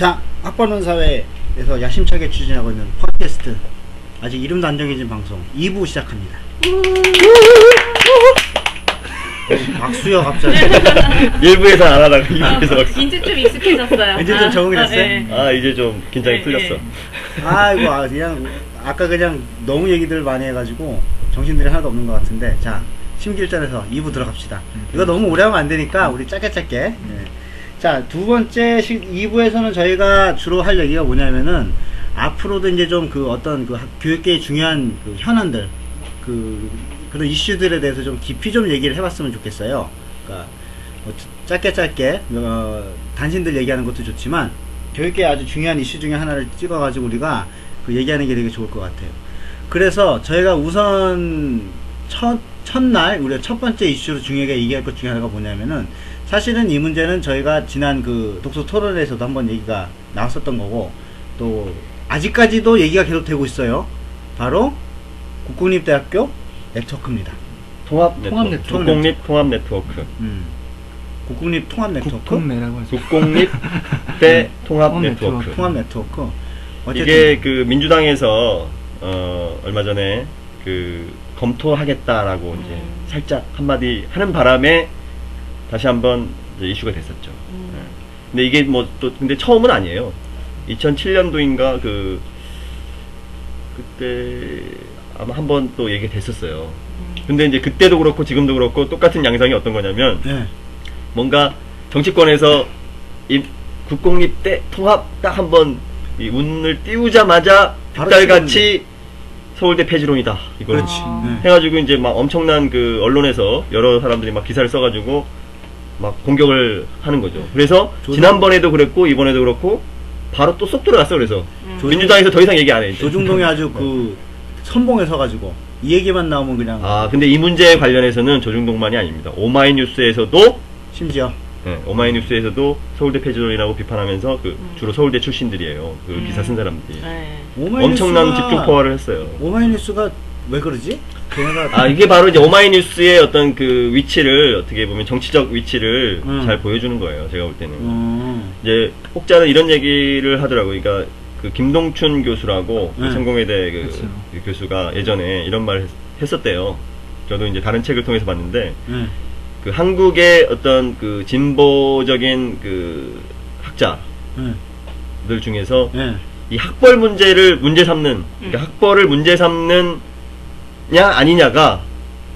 자, 학번원 사회에서 야심차게 추진하고 있는 팟캐스트, 아직 이름도 안 정해진 방송 2부 시작합니다. 박수요 갑자기. 1부에서 안 하다가 2부에서 이제 좀 익숙해졌어요. 이제 좀 적응이 됐어요? 네. 이제 좀 긴장이 풀렸어. 아이고, 그냥 아까 그냥 너무 얘기들 많이 해가지고 정신들이 하나도 없는 것 같은데, 자, 심기일전에서 2부 들어갑시다. 이거 너무 오래 하면 안 되니까 우리 짧게. 네. 자, 두 번째 2부에서는 저희가 주로 할 얘기가 뭐냐면은, 앞으로도 이제 좀 그 어떤 그 교육계의 중요한 그 현안들, 그런 이슈들에 대해서 좀 깊이 좀 얘기를 해봤으면 좋겠어요. 그러니까 뭐 짧게 단신들 얘기하는 것도 좋지만, 교육계의 아주 중요한 이슈 중에 하나를 찍어가지고 우리가 그 얘기하는 게 되게 좋을 것 같아요. 그래서 저희가 우선 첫날 우리가 첫 번째 이슈로 중요하게 얘기할 것 중에 하나가 뭐냐면은, 사실은 이 문제는 저희가 지난 그 독서 토론에서도 한번 얘기가 나왔었던 거고, 또 아직까지도 얘기가 계속 되고 있어요. 바로 국공립대학교 네트워크입니다. 국공립 통합 네트워크. 국공립 통합 네트워크. 국공매라고 하죠. 국공립대 통합 네트워크. 통합 네트워크. 이게 그 민주당에서 얼마 전에 그 검토하겠다라고 이제 살짝 한마디 하는 바람에 다시 한번 이슈가 됐었죠. 근데 이게 뭐 또 근데 처음은 아니에요. 2007년도인가 그때 아마 한번 또 얘기가 됐었어요. 근데 이제 그때도 그렇고 지금도 그렇고 똑같은 양상이 어떤 거냐면, 뭔가 정치권에서 이 국공립대 통합 딱 한번 이 운을 띄우자마자 득달같이 서울대 폐지론이다 이걸 해가지고 이제 막 엄청난 그 언론에서 여러 사람들이 막 기사를 써가지고 막 공격을 하는 거죠. 그래서 지난번에도 그랬고 이번에도 그렇고 바로 또 쏙 들어갔어. 그래서 민주당에서 더 이상 얘기 안 해. 조중동이 아주 그 선봉에 서가지고 이 얘기만 나오면 그냥. 근데 이 문제에 관련해서는 조중동만이 아닙니다. 오마이뉴스에서도 심지어 오마이뉴스에서도 서울대 폐지론이라고 비판하면서 주로 서울대 출신들이에요. 그 기사 쓴 사람들이 엄청난 집중 포화를 했어요. 오마이뉴스가 왜 그러지? 이게 바로 이제 오마이뉴스의 어떤 그 위치를, 어떻게 보면 정치적 위치를 잘 보여주는 거예요. 제가 볼 때는. 이제 혹자는 이런 얘기를 하더라고요. 그러니까 그 김동춘 교수라고 성공회대 그 교수가 예전에 이런 말을 했었대요. 저도 이제 다른 책을 통해서 봤는데, 그 한국의 어떤 그 진보적인 그 학자들 중에서 이 학벌 문제를 문제 삼는, 그러니까 학벌을 문제 삼는 아니냐가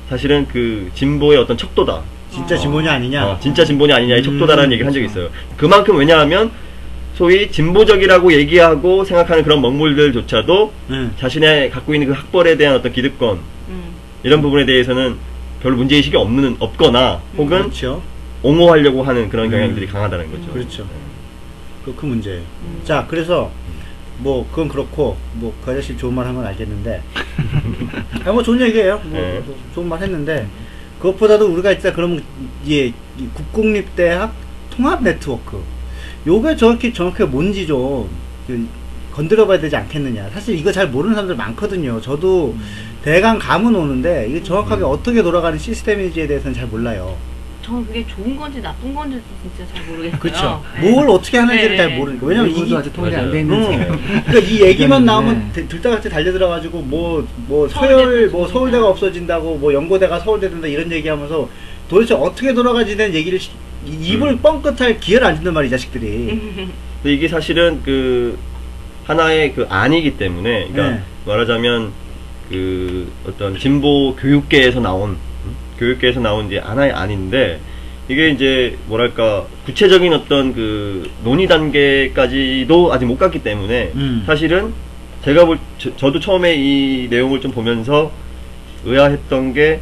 사실은 그 진보의 어떤 척도다. 진짜 진보냐 아니냐? 진짜 진보냐 아니냐의 척도다라는 얘기를 한 적이 있어요. 그만큼 왜냐하면 소위 진보적이라고 얘기하고 생각하는 그런 먹물들조차도 자신의 갖고 있는 그 학벌에 대한 어떤 기득권, 이런 부분에 대해서는 별로 문제의식이 없거나 혹은 그렇죠. 옹호하려고 하는 그런 경향들이 강하다는 거죠. 그렇죠. 그 문제예요. 자, 그래서 뭐 그건 그렇고, 뭐 그 아저씨 좋은 말 한 건 알겠는데 뭐 좋은 얘기예요. 뭐 좋은 말 했는데, 그것보다도 우리가 진짜 그러면 이 국공립대학 통합 네트워크, 요게 정확히 뭔지 좀 건드려 봐야 되지 않겠느냐. 사실 이거 잘 모르는 사람들 많거든요. 저도 대강 감은 오는데 이게 정확하게 어떻게 돌아가는 시스템인지에 대해서는 잘 몰라요. 저는 그게 좋은 건지 나쁜 건지 진짜 잘 모르겠어요. 그렇죠. 뭘 어떻게 하는지를 잘 모르니까. 왜냐면 이게 아직 통제 안 돼 있는 그러니까 이 얘기만 나오면 들다같이 달려들어가지고 뭐 서울대가 없어진다고, 뭐 연고대가 서울대 된다 이런 얘기하면서 도대체 어떻게 돌아가지 된 얘기를 입을 뻥끗할 기회를 안 준단 말이야, 이 자식들이. 근데 이게 사실은 그 하나의 그 안이기 때문에, 그러니까 말하자면 그 어떤 진보 교육계에서 나온 이제 하나의 안인데, 이게 이제 뭐랄까 구체적인 어떤 그 논의 단계까지도 아직 못 갔기 때문에 사실은 제가 저도 처음에 이 내용을 좀 보면서 의아했던 게,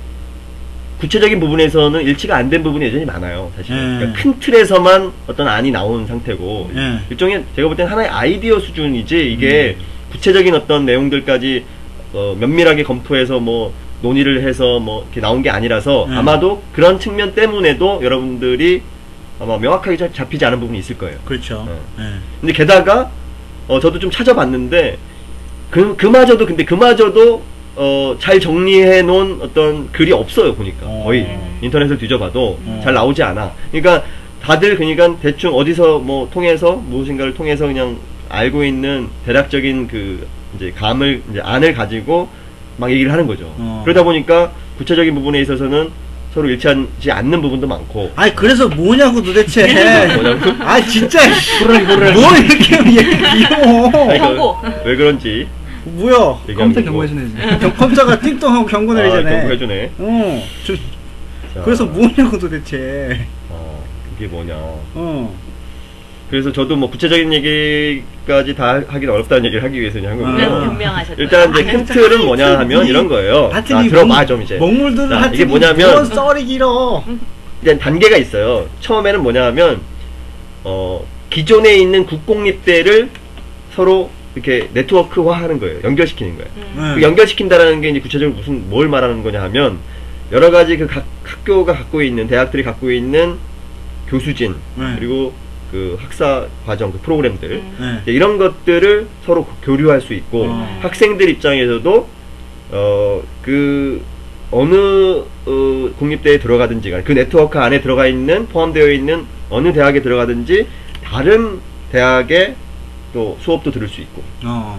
구체적인 부분에서는 일치가 안 된 부분이 여전히 많아요. 사실 그러니까 큰 틀에서만 어떤 안이 나온 상태고, 일종의 제가 볼 때는 하나의 아이디어 수준이지, 이게 구체적인 어떤 내용들까지 면밀하게 검토해서 뭐 논의를 해서 뭐 이렇게 나온 게 아니라서, 아마도 그런 측면 때문에도 여러분들이 아마 명확하게 잡히지 않은 부분이 있을 거예요. 그렇죠. 근데 게다가 저도 좀 찾아봤는데 그마저도 잘 정리해 놓은 어떤 글이 없어요. 보니까 거의 인터넷을 뒤져봐도 잘 나오지 않아. 그러니까 다들 그러니까 대충 어디서 뭐 통해서 무엇인가를 통해서 그냥 알고 있는 대략적인 그 이제 감을 이제 안을 가지고 막 얘기를 하는 거죠. 그러다 보니까 구체적인 부분에 있어서는 서로 일치하지 않는 부분도 많고. 아니 그래서 뭐냐고 도대체. 뭐냐고? 아 진짜 뭘 이렇게 귀여워. 경고. 왜 그런지 뭐야? 얘기하면 컴퓨터 되고. 경고해주네. 컴퓨터가 띵동하고 경고 내리잖아. 경고해주네. 그래서 뭐냐고 도대체. 그게 뭐냐. 그래서 저도 뭐 구체적인 얘기까지 다 하긴 어렵다는 얘기를 하기 위해서 한 거고요. 변명하셨죠. 일단 이제 큰 틀은 뭐냐 하면 이런 거예요. 하여튼 들어봐 좀 이제. 먹물들은 자, 하여튼 이게 뭐냐면 썰이 길어. 일단 단계가 있어요. 처음에는 뭐냐 하면 기존에 있는 국공립대를 서로 이렇게 네트워크화하는 거예요. 연결시키는 거예요. 그 연결시킨다라는 게 이제 구체적으로 뭘 말하는 거냐 하면 여러 가지 그 각 학교가 갖고 있는 대학들이 갖고 있는 교수진 그리고 그 학사 과정 그 프로그램들 이런 것들을 서로 교류할 수 있고 학생들 입장에서도 그 어느 국립대에 들어가든지 그 네트워크 안에 들어가 있는 포함되어 있는 어느 대학에 들어가든지 다른 대학의 또 수업도 들을 수 있고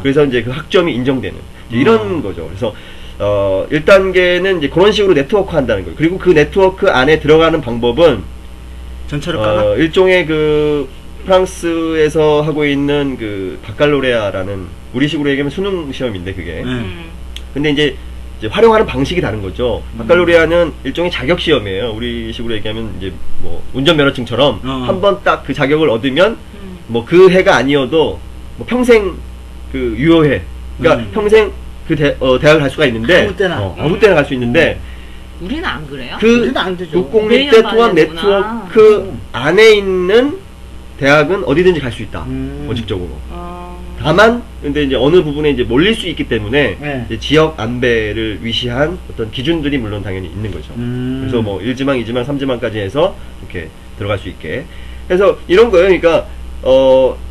그래서 이제 그 학점이 인정되는 이런 거죠. 그래서 1단계는 이제 그런 식으로 네트워크 한다는 거예요. 그리고 그 네트워크 안에 들어가는 방법은 전철을 깔아? 일종의 그 프랑스에서 하고 있는 그 바칼로레아라는 우리식으로 얘기하면 수능 시험인데 그게 근데 이제 활용하는 방식이 다른 거죠. 바칼로레아는 일종의 자격 시험이에요. 우리식으로 얘기하면 이제 뭐 운전면허증처럼 한번 딱 그 자격을 얻으면 뭐 그 해가 아니어도 뭐 평생 그 유효해. 그러니까 평생 그 대학을 갈 수가 있는데 아무 때나 갈 수 있는데 우리는 안 그래요? 그 안 되죠. 국공립대 통합 네트워크 안에 있는 대학은 어디든지 갈 수 있다. 원칙적으로. 다만 근데 이제 어느 부분에 이제 몰릴 수 있기 때문에 이제 지역 안배를 위시한 어떤 기준들이 물론 당연히 있는 거죠. 그래서 뭐 1지망, 2지망, 3지망까지 해서 이렇게 들어갈 수 있게. 그래서 이런 거예요. 그러니까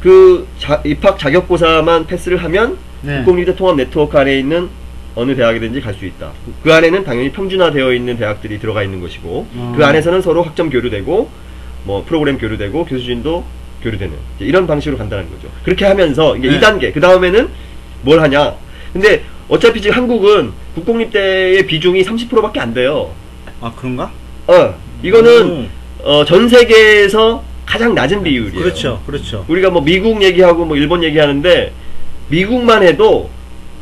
그 입학 자격고사만 패스를 하면 국공립대 통합 네트워크 안에 있는 어느 대학이든지 갈 수 있다. 그 안에는 당연히 평준화되어 있는 대학들이 들어가 있는 것이고 그 안에서는 서로 학점 교류되고 뭐 프로그램 교류되고 교수진도 교류되는 이런 방식으로 간다는 거죠. 그렇게 하면서 이게 2단계 그 다음에는 뭘 하냐. 근데 어차피 지금 한국은 국공립대의 비중이 30%밖에 안 돼요. 아 그런가? 이거는 전 세계에서 가장 낮은 비율이에요. 그렇죠. 우리가 뭐 미국 얘기하고 뭐 일본 얘기하는데 미국만 해도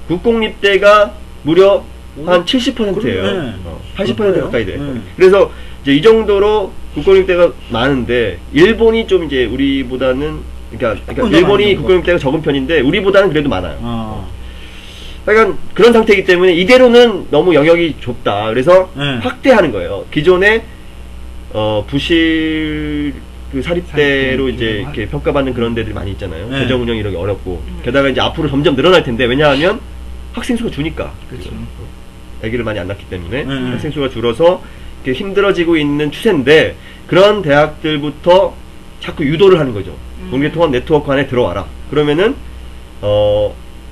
국공립대가 무려 한 70%예요. 80% 가까이 돼. 그래서 이제 이 정도로 국공립대가 많은데 일본이 좀 이제 우리보다는 그러니까 일본이 국공립대가 적은 편인데 우리보다는 그래도 많아요. 그러니까 그런 상태이기 때문에 이대로는 너무 영역이 좁다. 그래서 확대하는 거예요. 기존에 부실 그 사립대로 이제 이렇게 평가받는 그런 데들이 많이 있잖아요. 재정 운영이 이렇게 어렵고 게다가 이제 앞으로 점점 늘어날 텐데 왜냐하면 학생 수가 주니까. 그렇죠. 아기를 많이 안 낳기 때문에 학생 수가 줄어서 이렇게 힘들어지고 있는 추세인데 그런 대학들부터 자꾸 유도를 하는 거죠. 국립 통합 네트워크 안에 들어와라. 그러면은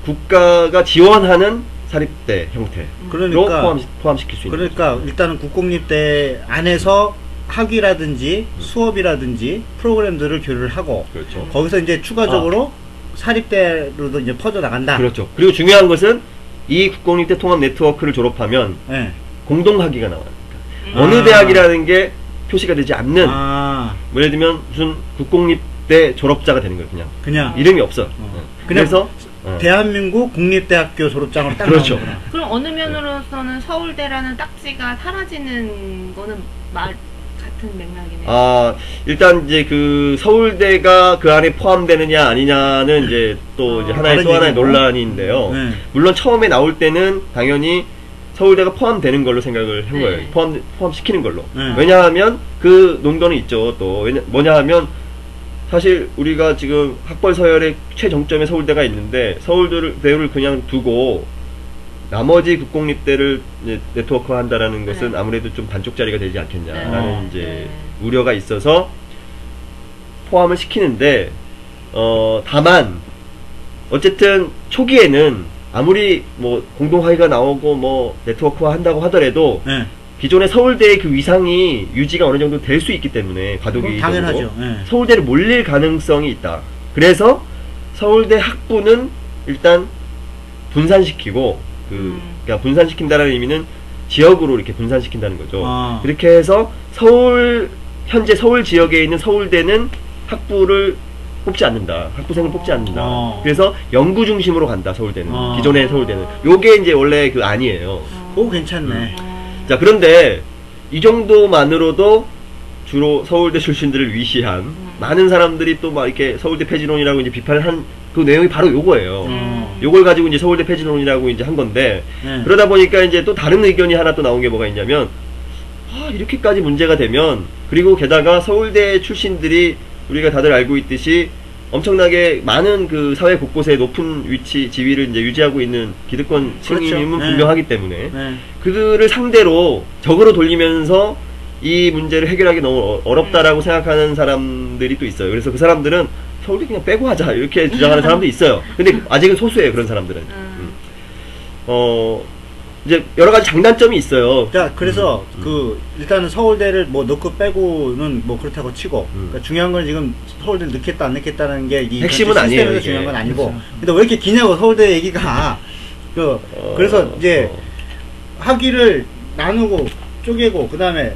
국가가 지원하는 사립대 형태로 포함시킬 수 있는 그러니까 거죠. 일단은 국공립대 안에서 학위라든지 수업이라든지 프로그램들을 교류를 하고 그렇죠. 거기서 이제 추가적으로 사립대로도 이제 퍼져 나간다. 그렇죠. 그리고 중요한 것은 이 국공립대 통합 네트워크를 졸업하면 공동학위가 나와요. 어느 대학이라는 게 표시가 되지 않는 뭐 예를 들면 무슨 국공립대 졸업자가 되는 거예요. 그냥 이름이 없어. 그래서 대한민국 국립대학교 졸업장으로 딱 그렇죠. 나오는구나. 그럼 어느 면으로서는 서울대라는 딱지가 사라지는 거는 같은 맥락이네요. 일단 이제 그 서울대가 그 안에 포함되느냐 아니냐는 이제 또 이제 하나의 또 하나의 논란인데요. 물론 처음에 나올 때는 당연히 서울대가 포함되는 걸로 생각을 한 거예요. 포함시키는 걸로. 왜냐하면 그 논거는 있죠. 또 뭐냐 하면 사실 우리가 지금 학벌 서열의 최정점에 서울대가 있는데 서울대를 그냥 두고 나머지 국공립대를 이제 네트워크 한다라는 것은 아무래도 좀 반쪽짜리가 되지 않겠냐라는 이제 우려가 있어서 포함을 시키는데 다만 어쨌든 초기에는 아무리 뭐 공동학위가 나오고 뭐 네트워크화 한다고 하더라도 기존의 서울대의 그 위상이 유지가 어느 정도 될 수 있기 때문에 과도기 당연하죠. 예. 서울대를 몰릴 가능성이 있다. 그래서 서울대 학부는 일단 분산시키고 그러니까 분산시킨다는 의미는 지역으로 이렇게 분산시킨다는 거죠. 그렇게 해서 현재 서울 지역에 있는 서울대는 학부를 뽑지 않는다. 학부생을 뽑지 않는다. 그래서 연구 중심으로 간다. 서울대는 기존의 서울대는 요게 이제 원래 그 안이에요. 오 괜찮네. 자, 그런데 이 정도만으로도 주로 서울대 출신들을 위시한 많은 사람들이 또 막 이렇게 서울대 폐지론이라고 이제 비판을 한 그 내용이 바로 요거예요. 요걸 가지고 이제 서울대 폐지론이라고 이제 한 건데 그러다 보니까 이제 또 다른 의견이 하나 또 나온 게 뭐가 있냐면 이렇게까지 문제가 되면 그리고 게다가 서울대 출신들이 우리가 다들 알고 있듯이 엄청나게 많은 그 사회 곳곳에 높은 위치, 지위를 이제 유지하고 있는 기득권 층임은 그렇죠. 분명하기 때문에 그들을 상대로 적으로 돌리면서 이 문제를 해결하기 너무 어렵다라고 생각하는 사람들이 또 있어요. 그래서 그 사람들은 서울대 그냥 빼고 하자 이렇게 주장하는 사람도 있어요. 근데 아직은 소수예요. 그런 사람들은. 이제 여러 가지 장단점이 있어요. 자, 그래서 일단은 서울대를 뭐 넣고 빼고는 뭐 그렇다고 치고, 그러니까 중요한 건 지금 서울대를 넣겠다 안 넣겠다는 게 이 핵심은 아니에요. 이게. 중요한 건 아니고. 근데 왜 이렇게 기냐고 서울대 얘기가. 그래서 이제 학위를 나누고 쪼개고 그다음에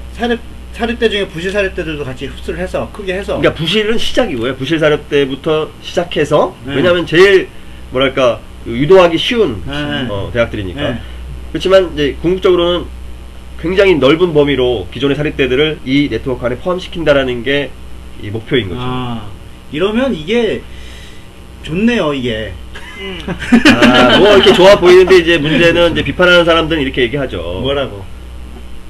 사립대 중에 부실 사립대들도 같이 흡수를 해서 크게 해서. 그러니까 부실은 시작이고요. 부실 사립대부터 시작해서 왜냐하면 제일 뭐랄까 유도하기 쉬운 대학들이니까. 그렇지만 이제 궁극적으로는 굉장히 넓은 범위로 기존의 사립대들을 이 네트워크 안에 포함시킨다라는 게 이 목표인 거죠. 이러면 이게 좋네요, 이게. 뭐 이렇게 좋아 보이는데 이제 문제는 이제 비판하는 사람들은 이렇게 얘기하죠. 뭐라고?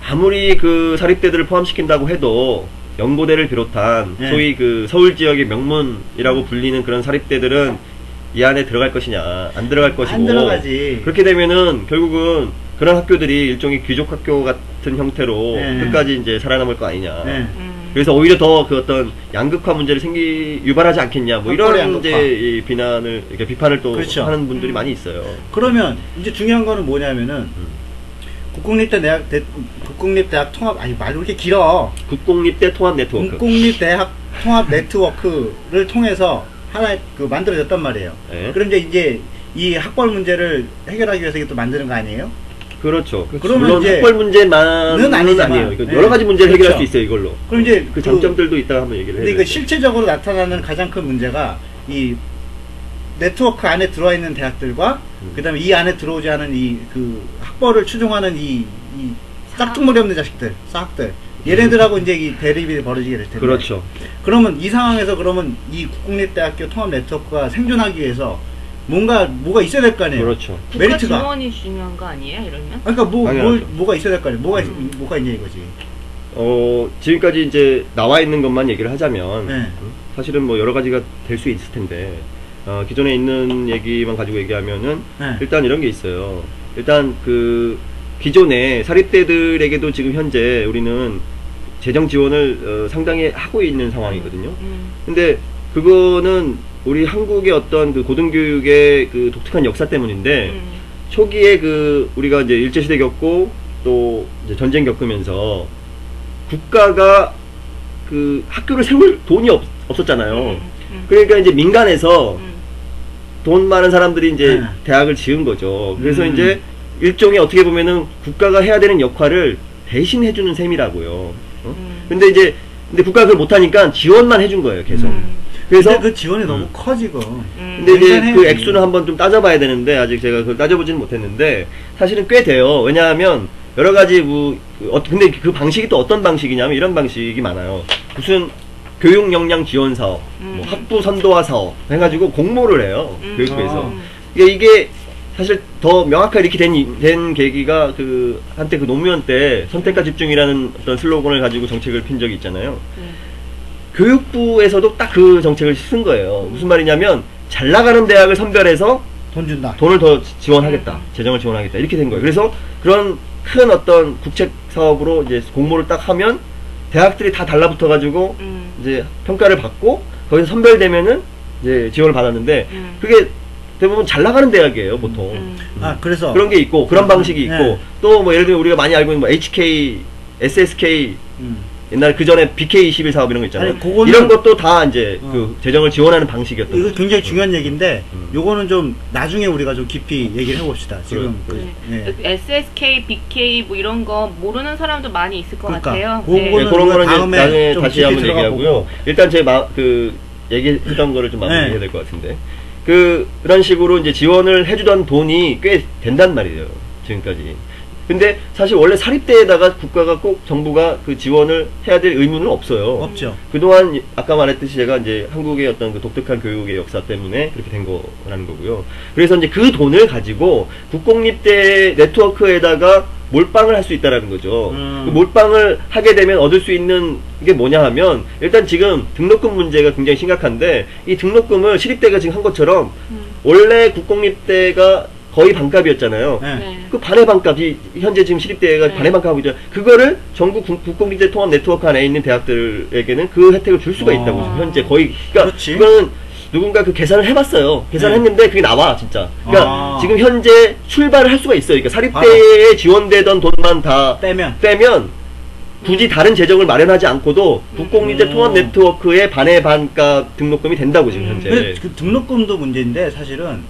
아무리 그 사립대들을 포함시킨다고 해도 연고대를 비롯한 소위 그 서울 지역의 명문이라고 불리는 그런 사립대들은 이 안에 들어갈 것이냐 안 들어갈 것이고 안 들어가지. 그렇게 되면은 결국은 그런 학교들이 일종의 귀족 학교 같은 형태로 끝까지 이제 살아남을 거 아니냐. 그래서 오히려 더 그 어떤 양극화 문제를 유발하지 않겠냐 뭐 이런 이제 비판을 또 그렇죠. 하는 분들이 많이 있어요. 그러면 이제 중요한 거는 뭐냐면은 국공립대학 통합 말도 이렇게 길어. 국공립대 통합 네트워크. 국공립대학 통합 네트워크를 통해서 하나의 만들어졌단 말이에요. 그럼 이제 이 학벌 문제를 해결하기 위해서 이게 또 만드는 거 아니에요? 그렇죠. 그러면 물론 이제 학벌 문제만은 아니에요. 여러 가지 문제를 해결할 수 있어요, 이걸로. 그럼 이제 그 장점들도 이따가 한번 얘기를 해요. 근데 그 실체적으로 나타나는 가장 큰 문제가 이 네트워크 안에 들어와 있는 대학들과 그다음에 이 안에 들어오지 않은 이 학벌을 추종하는 이 싹둑머리 없는 자식들, 싸학들. 얘네들하고 이제 이 대립이 벌어지게 될 텐데. 그렇죠. 그러면 이 상황에서 그러면 이 국공립대학교 통합 네트워크가 생존하기 위해서 뭐가 있어야 될 거 아니에요. 그렇죠. 국가 지원이 중요한 거 아니에요, 이러면? 그러니까 뭐가 있어야 될 거 아니에요. 뭐가 있냐 이거지. 지금까지 이제 나와 있는 것만 얘기를 하자면 사실은 뭐 여러 가지가 될 수 있을 텐데 기존에 있는 얘기만 가지고 얘기하면은 일단 이런 게 있어요. 일단 기존의 사립대들에게도 지금 현재 우리는 재정 지원을 상당히 하고 있는 상황이거든요. 근데 그거는 우리 한국의 어떤 고등교육의 독특한 역사 때문인데 초기에 우리가 이제 일제시대 겪고 또 이제 전쟁 겪으면서 국가가 학교를 세울 돈이 없었잖아요. 그러니까 이제 민간에서 돈 많은 사람들이 이제 대학을 지은 거죠. 그래서 이제 일종의 어떻게 보면은 국가가 해야 되는 역할을 대신 해주는 셈이라고요. 근데 국가가 그걸 못하니까 지원만 해준 거예요, 계속. 그래서 그 지원이 너무 커 지금. 근데 이제 그 액수는 한번 좀 따져봐야 되는데 아직 제가 그걸 따져보지는 못했는데 사실은 꽤 돼요. 왜냐하면 여러 가지 근데 그 방식이 또 어떤 방식이냐면 이런 방식이 많아요. 무슨 교육 역량 지원 사업, 뭐 학부 선도화 사업 해가지고 공모를 해요. 교육부에서. 이게 사실 더 명확하게 이렇게 된 계기가 한때 노무현 때 선택과 집중이라는 어떤 슬로건을 가지고 정책을 핀 적이 있잖아요. 교육부에서도 딱 그 정책을 쓴 거예요. 무슨 말이냐면 잘 나가는 대학을 선별해서 돈 준다. 돈을 더 지원하겠다. 재정을 지원하겠다. 이렇게 된 거예요. 그래서 그런 큰 어떤 국책 사업으로 이제 공모를 딱 하면 대학들이 다 달라붙어 가지고 이제 평가를 받고 거기서 선별되면은 이제 지원을 받았는데 그게 대부분 잘 나가는 대학이에요, 보통. 아, 그래서. 그런 게 있고, 그런 방식이 있고, 네. 또 뭐 예를 들면 우리가 많이 알고 있는 뭐 HK, SSK, 옛날 그 전에 BK21 사업 이런 거 있잖아요. 아니, 그거는- 이런 것도 다 이제 그 재정을 지원하는 방식이었던 이거 거죠. 굉장히 중요한 얘기인데, 요거는 좀 나중에 우리가 좀 깊이 얘기를 해봅시다. 지금. 네. SSK, BK 뭐 이런 거 모르는 사람도 많이 있을 것 그러니까, 같아요. 그거는 네, 그런 거는 이제 다음에 나중에 좀 다시 깊이 한번 들어가 얘기하고요. 보고. 일단 제 얘기했던 거를 좀 마무리해야 네. 될 것 같은데. 그런 식으로 이제 지원을 해주던 돈이 꽤 된단 말이에요. 지금까지. 근데 사실 원래 사립대에다가 국가가 꼭 정부가 그 지원을 해야 될 의무는 없어요. 없죠. 그동안 아까 말했듯이 제가 이제 한국의 어떤 그 독특한 교육의 역사 때문에 그렇게 된 거라는 거고요. 그래서 이제 그 돈을 가지고 국공립대 네트워크에다가 몰빵을 할 수 있다라는 거죠. 그 몰빵을 하게 되면 얻을 수 있는 게 뭐냐 하면 일단 지금 등록금 문제가 굉장히 심각한데 이 등록금을 시립대가 지금 한 것처럼 원래 국공립대가 거의 반값이었잖아요. 네. 그 반의 반값이 현재 지금 시립대가 네. 반의 반값하고 있잖아요. 그거를 전국 국공립대 통합 네트워크 안에 있는 대학들에게는 그 혜택을 줄 수가 있다고 지금 현재 거의. 그러니까 그렇지. 이거는 누군가 그 계산을 해봤어요. 계산을 네. 했는데 그게 나와 진짜. 그러니까 아. 지금 현재 출발을 할 수가 있어요. 그러니까 사립대에 지원되던 돈만 다 빼면 굳이 다른 재정을 마련하지 않고도 국공립대 통합 네트워크의 반의 반값 등록금이 된다고 지금 현재. 근데 그 등록금도 문제인데 사실은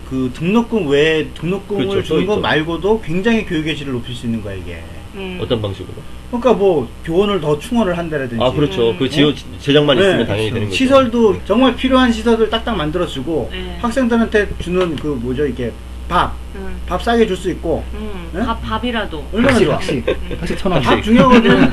그 등록금 외에 등록금을 그렇죠, 주는 또 것 있죠. 말고도 굉장히 교육의 질을 높일 수 있는 거야 이게. 어떤 방식으로? 그러니까 뭐 교원을 더 충원을 한다라든지. 아 그렇죠. 그 지원 재정만 있으면 네, 당연히 되는 거죠. 시설도 정말 필요한 시설을 딱딱 만들어주고 네. 학생들한테 주는 그 뭐죠 이게 밥 싸게 줄 수 있고. 네? 밥이라도. 얼마나 좋아. 학식 1,000원. 밥 중요하거든.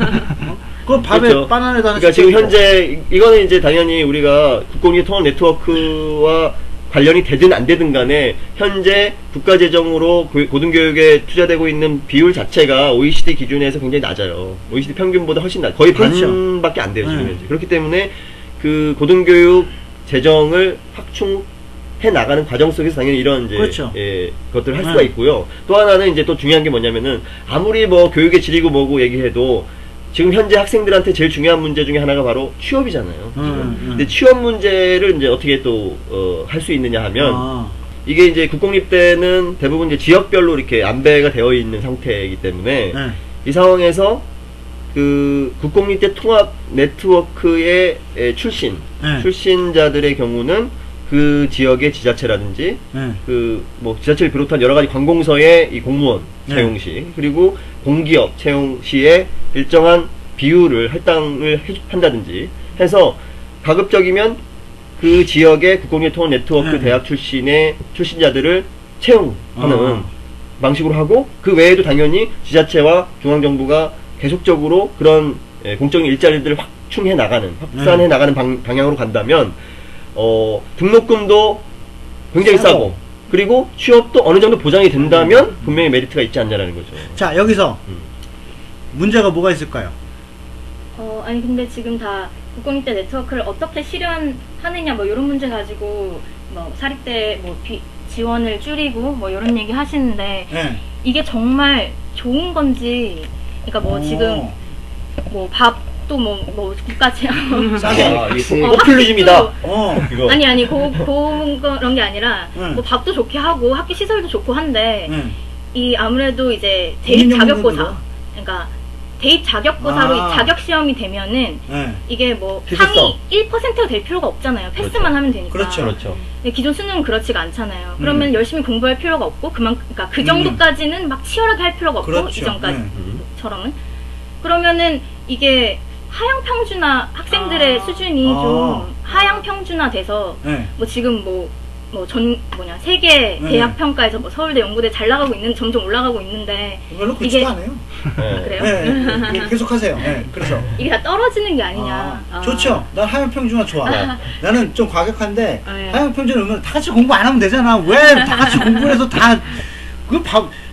그 밥에 그렇죠. 바나나도 하나 그러니까 지금 시켜주고. 현재 이거는 이제 당연히 우리가 국공립 통합 네트워크와 관련이 되든 안 되든 간에 현재 국가 재정으로 고등교육에 투자되고 있는 비율 자체가 OECD 기준에서 굉장히 낮아요. OECD 평균보다 훨씬 거의 그렇죠. 반밖에 안 돼요, 지금 현재. 그렇기 때문에 그 고등교육 재정을 확충해 나가는 과정 속에서 당연히 이런 이제 그렇죠. 것들을 할 수가 있고요. 또 하나는 이제 또 중요한 게 뭐냐면은 아무리 뭐 교육의 질이고 뭐고 얘기해도 지금 현재 학생들한테 제일 중요한 문제 중에 하나가 바로 취업이잖아요. 근데 취업 문제를 이제 어떻게 또 할 수 있느냐 하면 이게 이제 국공립대는 대부분 이제 지역별로 이렇게 안배가 되어 있는 상태이기 때문에 이 상황에서 그 국공립대 통합 네트워크의 출신자들의 경우는 그 지역의 지자체라든지 그 뭐 지자체를 비롯한 여러 가지 관공서의 이 공무원 채용 시 그리고 공기업 채용 시에 일정한 비율을 할당을 한다든지 해서 가급적이면 그 지역의 국공립 통합 네트워크 대학 출신의 출신자들을 채용하는 방식으로 하고 그 외에도 당연히 지자체와 중앙정부가 계속적으로 그런 공적인 일자리들을 확충해 나가는 확산해 나가는 방향으로 간다면 등록금도 굉장히 싸고 그리고 취업도 어느 정도 보장이 된다면 분명히 메리트가 있지 않냐라는 거죠. 자 여기서 문제가 뭐가 있을까요? 아니 근데 지금 다 국공립대 네트워크를 어떻게 실현하느냐 뭐 이런 문제 가지고 뭐 사립대 뭐 지원을 줄이고 뭐 이런 얘기 하시는데 이게 정말 좋은 건지 그러니까 뭐 지금 뭐 밥도 뭐 국가채 포퓰리즘이다. 이거. 아니 그런 게 아니라 뭐 밥도 좋게 하고 학교 시설도 좋고 한데 이 아무래도 이제 대입 자격고사 그러니까 대입 자격고사로 자격 시험이 되면은 이게 뭐 상위 1%가 될 필요가 없잖아요. 패스만 하면 되니까. 그렇죠. 근데 기존 수능은 그렇지가 않잖아요. 그러면 열심히 공부할 필요가 없고 그러니까 그 정도까지는 막 치열하게 할 필요가 없고 이전까지처럼은 그러면은 이게 하향 평준화 학생들의 수준이 좀 하향 평준화 돼서 뭐 지금 세계 대학 평가에서 뭐 서울대, 연구대 잘 나가고 있는 점점 올라가고 있는데 별로 그렇지도 않아요. 그래요? 계속하세요. 그래서 이게 다 떨어지는 게 아니냐. 좋죠. 난 하향 평준화 좋아. 나는 좀 과격한데 하향 평준화 오면 다 같이 공부 안 하면 되잖아. 왜 다 같이 공부해서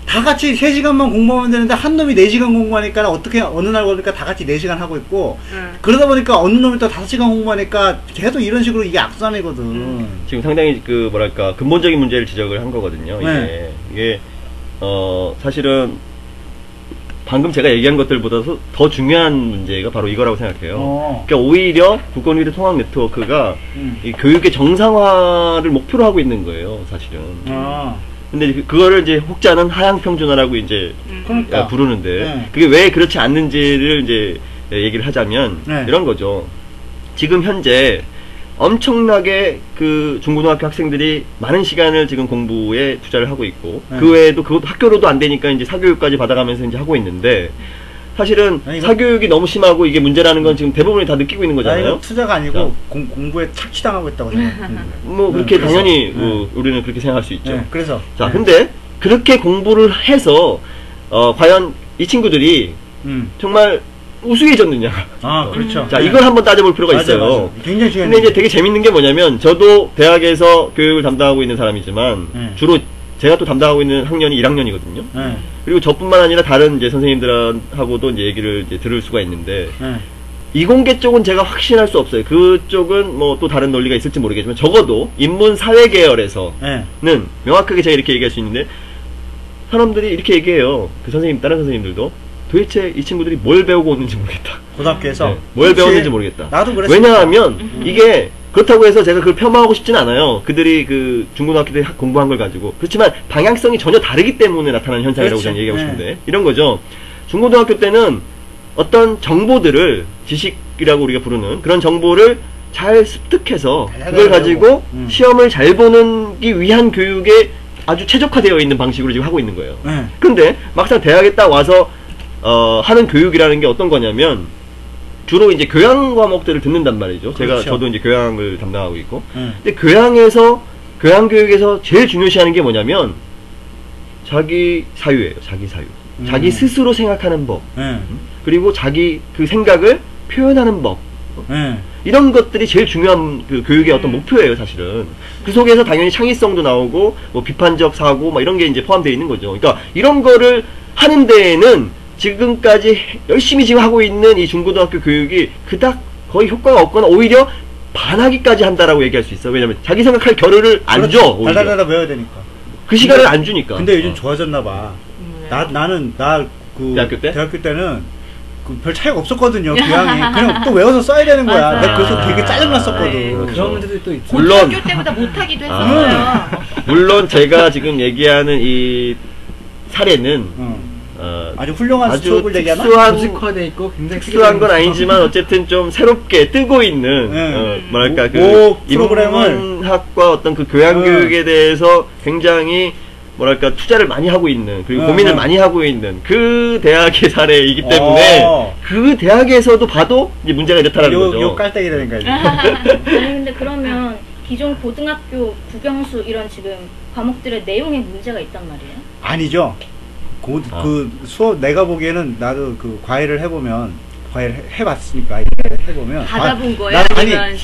다 같이 3시간만 공부하면 되는데 한 놈이 4시간 공부하니까 어떻게 어느 날 보니까 다 같이 4시간 하고 있고 그러다 보니까 어느 놈이 또 5시간 공부하니까 계속 이런 식으로 이게 악순환이거든. 지금 상당히 그 뭐랄까 근본적인 문제를 지적을 한 거거든요. 이게 사실은 방금 제가 얘기한 것들보다 더 중요한 문제가 바로 이거라고 생각해요. 그러니까 오히려 국공립대 통합 네트워크가 이 교육의 정상화를 목표로 하고 있는 거예요, 사실은. 근데 그거를 이제 혹자는 하향 평준화라고 이제 그러니까. 부르는데 그게 왜 그렇지 않는지를 이제 얘기를 하자면 이런 거죠. 지금 현재 엄청나게 그 중고등학교 학생들이 많은 시간을 지금 공부에 투자를 하고 있고 그 외에도 그것도 학교로도 안 되니까 이제 사교육까지 받아가면서 이제 하고 있는데 사실은 사교육이 너무 심하고 이게 문제라는 건 지금 대부분이 다 느끼고 있는 거잖아요. 이거 투자가 아니고 공부에 착취당하고 있다고 생각합니다. 뭐 그렇게 당연히 우리는 그렇게 생각할 수 있죠. 그래서 자 근데 그렇게 공부를 해서 과연 이 친구들이 정말 우수해졌느냐. 그렇죠. 자, 이걸 한번 따져볼 필요가 있어요. 맞아. 굉장히 중요한. 근데 이제 되게 재밌는 게 뭐냐면, 저도 대학에서 교육을 담당하고 있는 사람이지만, 주로 제가 또 담당하고 있는 학년이 1학년이거든요. 그리고 저뿐만 아니라 다른 이제 선생님들하고도 이제 얘기를 이제 들을 수가 있는데, 이공계 쪽은 제가 확신할 수 없어요. 그쪽은 뭐 또 다른 논리가 있을지 모르겠지만, 적어도 인문 사회 계열에서는 명확하게 제가 이렇게 얘기할 수 있는데, 사람들이 이렇게 얘기해요. 그 선생님, 다른 선생님들도. 도대체 이 친구들이 뭘 배우고 오는지 모르겠다. 고등학교에서 뭘 배웠는지 모르겠다. 나도 그랬어. 왜냐하면 이게 그렇다고 해서 제가 그걸 폄하하고 싶진 않아요. 그들이 그 중고등학교 때 공부한 걸 가지고. 그렇지만 방향성이 전혀 다르기 때문에 나타나는 현상이라고 저는 얘기하고 싶은데 이런 거죠. 중고등학교 때는 어떤 정보들을 지식이라고 우리가 부르는 그런 정보를 잘 습득해서 그걸 가지고 시험을 잘 보기 위한 교육에 아주 최적화되어 있는 방식으로 지금 하고 있는 거예요. 근데 막상 대학에 딱 와서 하는 교육이라는 게 어떤 거냐면, 주로 이제 교양 과목들을 듣는단 말이죠. 그렇죠. 저도 이제 교양을 담당하고 있고. 근데 교양 교육에서 제일 중요시하는 게 뭐냐면, 자기 사유예요. 자기 사유. 자기 스스로 생각하는 법. 그리고 자기 그 생각을 표현하는 법. 이런 것들이 제일 중요한 그 교육의 어떤 목표예요, 사실은. 그 속에서 당연히 창의성도 나오고, 뭐 비판적 사고, 막 이런 게 이제 포함되어 있는 거죠. 그러니까 이런 거를 하는 데에는 지금까지 열심히 지금 하고 있는 이 중고등학교 교육이 그닥 거의 효과가 없거나 오히려 반하기까지 한다라고 얘기할 수 있어요. 왜냐면 자기 생각할 겨를을 안 줘. 달달달달 배워야 되니까. 그 시간을 안 주니까. 근데 요즘 좋아졌나 봐. 나는 대학교 때는 별 차이가 없었거든요. 교양이. 그냥 또 외워서 써야 되는 거야. 내가 그래서 되게 짜증났었거든. 그런 문제들이 또 있죠. 물론 학교 때보다 못하기도 했었어요. 물론 제가 지금 얘기하는 이 사례는 아주 훌륭한 수업을 얘기하나? 조직화돼 있고 굉장히 특수한 건 아니지만 어쨌든 좀 새롭게 뜨고 있는 뭐랄까 프로그램을 인문학과 어떤 그 교양 교육에 대해서 굉장히 뭐랄까 투자를 많이 하고 있는 그리고 고민을 많이 하고 있는 그 대학의 사례이기 때문에 그 대학에서도 봐도 이제 문제가 이렇다라는 거죠. 요 깔때기 되는 거지. 아니 근데 그러면 기존 고등학교 국영수 이런 지금 과목들의 내용에 문제가 있단 말이에요? 아니죠. 그 수업 내가 보기에는 나도 그 과외를 해보면 과외를 해봤으니까 해보면 받아본 거예요? 아니면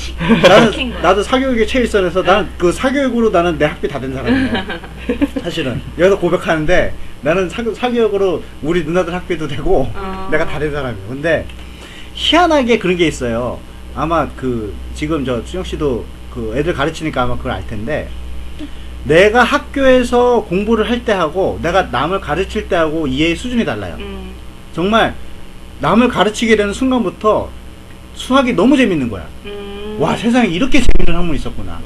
나도 사교육의 최일선에서 나는 그 사교육으로 나는 내 학비 다 된 사람이에요. 사실은 여기서 고백하는데 나는 사교육으로 우리 누나들 학비도 되고 내가 다 된 사람이에요. 근데 희한하게 그런 게 있어요. 아마 그 지금 저 수영 씨도 그 애들 가르치니까 아마 그걸 알 텐데. 내가 학교에서 공부를 할 때 하고 내가 남을 가르칠 때 하고 이해의 수준이 달라요. 정말 남을 가르치게 되는 순간부터 수학이 너무 재밌는 거야. 와, 세상에 이렇게 재밌는 학문이 있었구나.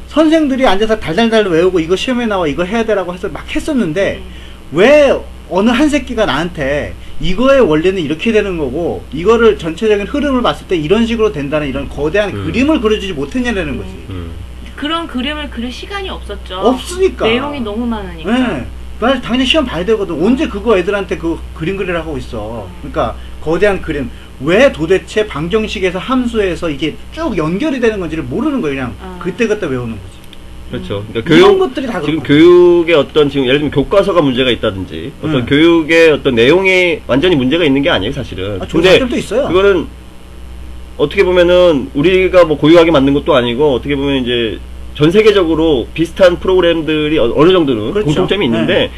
선생들이 앉아서 달달달 외우고 이거 시험에 나와 이거 해야 되라고 해서 막 했었는데 왜 어느 한 새끼가 나한테 이거의 원리는 이렇게 되는 거고 이거를 전체적인 흐름을 봤을 때 이런 식으로 된다는 이런 거대한 그림을 그려주지 못했냐는 거지. 그런 그림을 그릴 시간이 없었죠. 없으니까. 내용이 너무 많으니까. 네. 나 당연히 시험 봐야 되거든. 언제 그거 애들한테 그 그림 그리라 하고 있어. 그러니까 거대한 그림. 왜 도대체 방정식에서 함수에서 이게 쭉 연결이 되는 건지를 모르는 거예요. 그냥 그때그때 외우는 거지. 그렇죠. 그러니까 이런 것들이 다 지금 그렇구나. 교육의 어떤 지금 예를 들면 교과서가 문제가 있다든지 어떤 교육의 어떤 내용이 완전히 문제가 있는 게 아니에요, 사실은. 좋은 점도 있어요. 그거는 어떻게 보면은 우리가 뭐 고유하게 만든 것도 아니고 어떻게 보면 이제 전 세계적으로 비슷한 프로그램들이 어느 정도는 그렇죠. 공통점이 있는데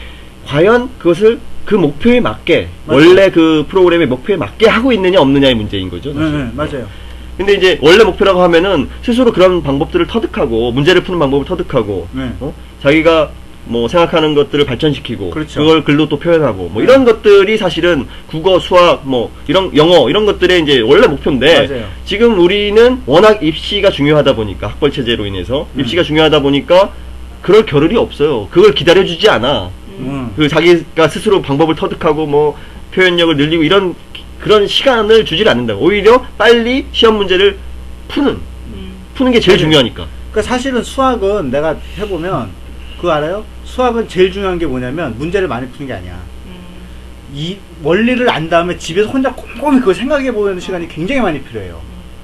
과연 그것을 그 목표에 맞게 원래 그 프로그램의 목표에 맞게 하고 있느냐 없느냐의 문제인 거죠. 사실. 맞아요. 근데 이제 원래 목표라고 하면은 스스로 그런 방법들을 터득하고 문제를 푸는 방법을 터득하고 자기가 뭐 생각하는 것들을 발전시키고 그렇죠. 그걸 글로 또 표현하고 뭐 이런 것들이 사실은 국어, 수학, 뭐 이런 영어 이런 것들의 이제 원래 목표인데 맞아요. 지금 우리는 워낙 입시가 중요하다 보니까 학벌 체제로 인해서 입시가 중요하다 보니까 그럴 겨를이 없어요. 그걸 기다려주지 않아. 그 자기가 스스로 방법을 터득하고 뭐 표현력을 늘리고 이런 그런 시간을 주질 않는다고. 오히려 빨리 시험 문제를 푸는 게 제일 중요하니까. 그러니까 사실은 수학은 내가 해보면 그거 알아요? 수학은 제일 중요한 게 뭐냐면 문제를 많이 푸는 게 아니야. 이 원리를 안 다음에 집에서 혼자 꼼꼼히 그걸 생각해보는 시간이 굉장히 많이 필요해요.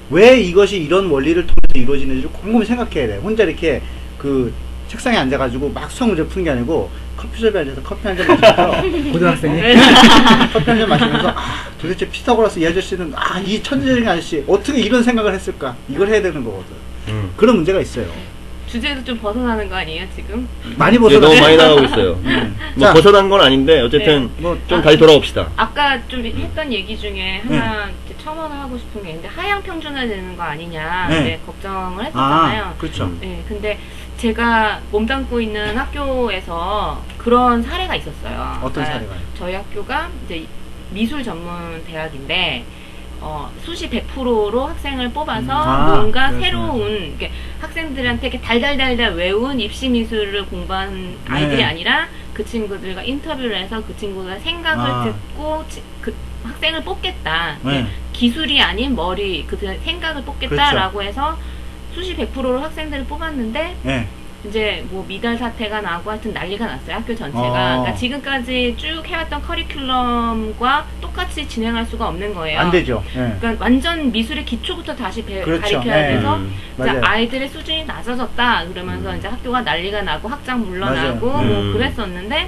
왜 이것이 이런 원리를 통해서 이루어지는지를 꼼꼼히 생각해야 돼. 혼자 이렇게 그 책상에 앉아가지고 막 수학 문제 푸는 게 아니고 커피숍에 앉아서 커피 한 잔 마시면서 고등학생이 커피 한 잔 마시면서 도대체 피타고라스 이 아저씨는 이 천재적인 아저씨 어떻게 이런 생각을 했을까? 이걸 해야 되는 거거든. 그런 문제가 있어요. 주제도 좀 벗어나는 거 아니에요 지금? 많이 너무 벗어나. 많이 나가고 있어요. 뭐 자. 벗어난 건 아닌데 어쨌든 뭐 좀 다시 돌아옵시다. 아까 좀 했던 얘기 중에 하나 첨언을 하고 싶은 게 있는데 하향 평준화되는 거 아니냐 네. 이제 걱정을 했었잖아요. 그렇죠. 네, 근데 제가 몸담고 있는 학교에서 그런 사례가 있었어요. 어떤 그러니까 사례가요? 저희 학교가 이제 미술 전문 대학인데 수시 100%로 학생을 뽑아서 뭔가 그렇구나. 새로운 이렇게 학생들한테 이렇게 달달달달 외운 입시 미술을 공부한 아이들이 네. 아니라 그 친구들과 인터뷰를 해서 그 친구가 생각을 듣고 그 학생을 뽑겠다. 네. 기술이 아닌 머리 그 생각을 뽑겠다라고 해서 수시 100%로 학생들을 뽑았는데 네. 이제 뭐 미달 사태가 나고 하여튼 난리가 났어요. 학교 전체가. 그러니까 지금까지 쭉 해왔던 커리큘럼과 똑같이 진행할 수가 없는 거예요. 안 되죠. 네. 그러니까 완전 미술의 기초부터 다시 그렇죠. 가르쳐야 네. 돼서 이제 맞아요. 아이들의 수준이 낮아졌다 그러면서 이제 학교가 난리가 나고 학장 물러나고 맞아요. 뭐 그랬었는데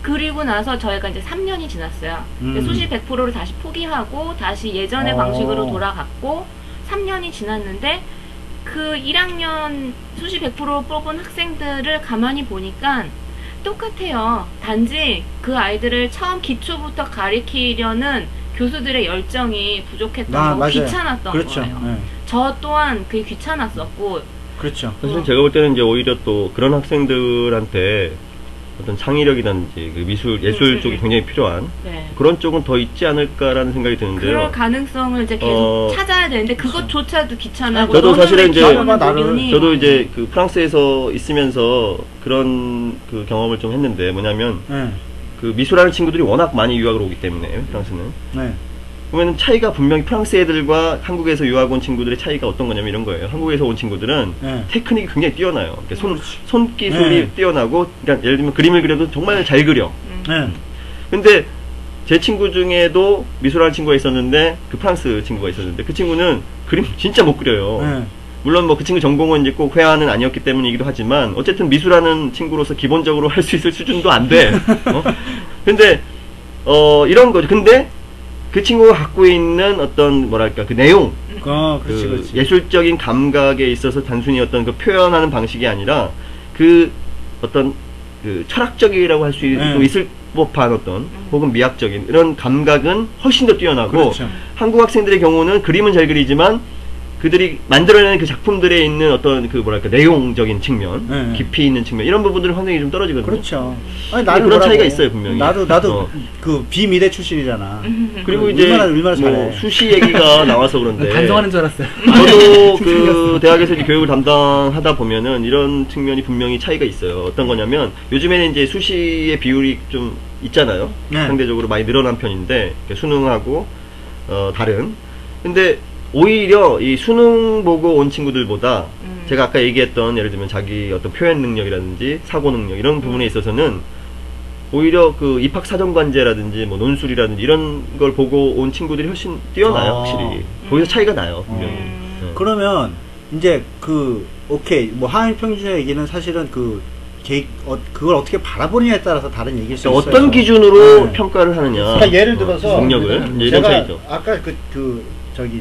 그리고 나서 저희가 이제 3년이 지났어요. 수시 100%를 다시 포기하고 다시 예전의 방식으로 돌아갔고 3년이 지났는데 그 1학년 수시 100% 뽑은 학생들을 가만히 보니까 똑같아요. 단지 그 아이들을 처음 기초부터 가리키려는 교수들의 열정이 부족했던 거고 맞아요. 귀찮았던 그렇죠. 거예요. 네. 저 또한 그게 귀찮았었고 그렇죠. 사실 제가 볼 때는 이제 오히려 또 그런 학생들한테 어떤 창의력이라든지 그 미술, 예술 쪽이 굉장히 필요한 네. 그런 쪽은 더 있지 않을까라는 생각이 드는데요. 그럴 가능성을 이제 계속 찾아야 되는데 그것조차도 귀찮아고 저도 사실은 이제 저도 네. 이제 그 프랑스에서 있으면서 그런 그 경험을 좀 했는데 뭐냐면 네. 그 미술하는 친구들이 워낙 많이 유학을 오기 때문에 프랑스는 네. 보면 차이가 분명히 프랑스 애들과 한국에서 유학 온 친구들의 차이가 어떤 거냐면 이런 거예요. 한국에서 온 친구들은 네. 테크닉이 굉장히 뛰어나요. 그러니까 손기술이 네. 뛰어나고, 그러니까 예를 들면 그림을 그려도 정말 잘 그려. 네. 근데 제 친구 중에도 미술하는 친구가 있었는데, 그 프랑스 친구가 있었는데, 그 친구는 그림 진짜 못 그려요. 네. 물론 뭐 그 친구 전공은 이제 꼭 회화는 아니었기 때문이기도 하지만, 어쨌든 미술하는 친구로서 기본적으로 할 수 있을 수준도 안 돼. 근데, 이런 거죠. 근데, 그 친구가 갖고 있는 어떤 뭐랄까 그 내용, 그렇지, 그렇지. 예술적인 감각에 있어서 단순히 어떤 그 표현하는 방식이 아니라 그 어떤 그 철학적이라고 할 수 있을 법한 어떤 혹은 미학적인 이런 감각은 훨씬 더 뛰어나고 그렇죠. 한국 학생들의 경우는 그림은 잘 그리지만 그들이 만들어내는 그 작품들에 있는 어떤 그 뭐랄까 내용적인 측면, 깊이 있는 측면 이런 부분들은 환경이 좀 떨어지거든요. 그렇죠. 아니 나는 그런 차이가 있어요 분명히. 나도 그 비미대 출신이잖아. 그리고 이제 얼마나 잘해. 뭐 수시 얘기가 나와서 그런데 반성하는 줄 알았어요. 저도 그 대학에서 이제 교육을 담당하다 보면은 이런 측면이 분명히 차이가 있어요. 어떤 거냐면 요즘에는 이제 수시의 비율이 좀 있잖아요. 상대적으로 많이 늘어난 편인데 수능하고 다른. 근데 오히려 이 수능 보고 온 친구들보다 제가 아까 얘기했던 예를 들면 자기 어떤 표현 능력이라든지 사고 능력 이런 부분에 있어서는 오히려 그 입학 사정관제라든지 뭐 논술이라든지 이런 걸 보고 온 친구들이 훨씬 뛰어나요. 확실히 거기서 차이가 나요 분명히. 그러면 이제 그 오케이 뭐 하향 평준화 얘기는 사실은 그걸 어떻게 바라보느냐에 따라서 다른 얘기일 수 있어요. 어떤 기준으로 평가를 하느냐. 그러니까 예를 들어서 능력을 이런 차이죠. 아까